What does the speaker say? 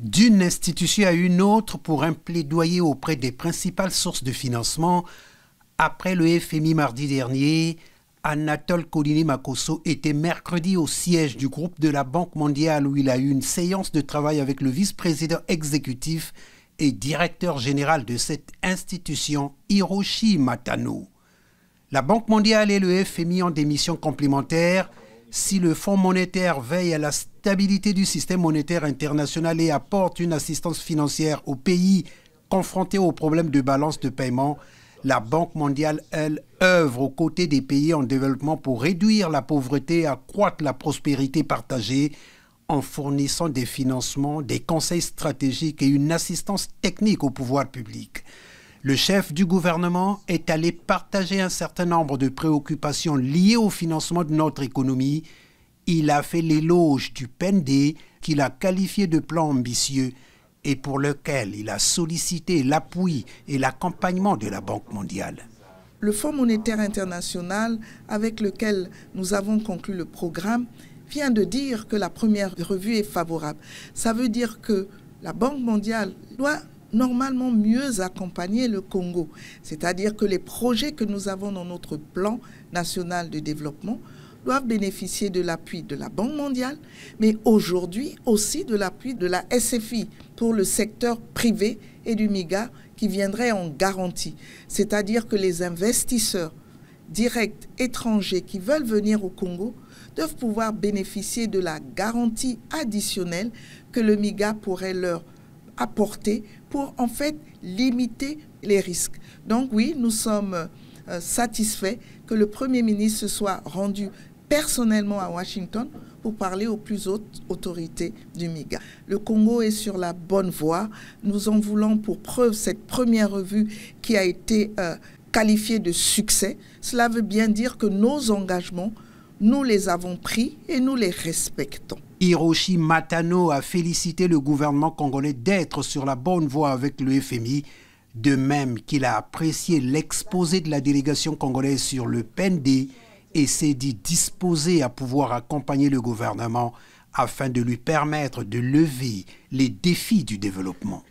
D'une institution à une autre pour un plaidoyer auprès des principales sources de financement. Après le FMI mardi dernier, Anatole Kouliné-Makosso était mercredi au siège du groupe de la Banque mondiale où il a eu une séance de travail avec le vice-président exécutif et directeur général de cette institution, Hiroshi Matano. La Banque mondiale et le FMI ont des missions complémentaires. Si le Fonds monétaire veille à la stabilité du système monétaire international et apporte une assistance financière aux pays confrontés aux problèmes de balance de paiement, la Banque mondiale, elle, œuvre aux côtés des pays en développement pour réduire la pauvreté et accroître la prospérité partagée en fournissant des financements, des conseils stratégiques et une assistance technique au pouvoir public. Le chef du gouvernement est allé partager un certain nombre de préoccupations liées au financement de notre économie. Il a fait l'éloge du PND qu'il a qualifié de plan ambitieux et pour lequel il a sollicité l'appui et l'accompagnement de la Banque mondiale. Le Fonds monétaire international avec lequel nous avons conclu le programme vient de dire que la première revue est favorable. Ça veut dire que la Banque mondiale doit normalement mieux accompagner le Congo. C'est-à-dire que les projets que nous avons dans notre plan national de développement doivent bénéficier de l'appui de la Banque mondiale, mais aujourd'hui aussi de l'appui de la SFI pour le secteur privé et du MIGA qui viendrait en garantie. C'est-à-dire que les investisseurs directs étrangers qui veulent venir au Congo doivent pouvoir bénéficier de la garantie additionnelle que le MIGA pourrait leur apporter pour en fait limiter les risques. Donc oui, nous sommes satisfaits que le Premier ministre se soit rendu personnellement à Washington pour parler aux plus hautes autorités du MIGA. Le Congo est sur la bonne voie. Nous en voulons pour preuve cette première revue qui a été qualifiée de succès. Cela veut bien dire que nos engagements, nous les avons pris et nous les respectons. Hiroshi Matano a félicité le gouvernement congolais d'être sur la bonne voie avec le FMI, de même qu'il a apprécié l'exposé de la délégation congolaise sur le PND et s'est dit disposé à pouvoir accompagner le gouvernement afin de lui permettre de lever les défis du développement.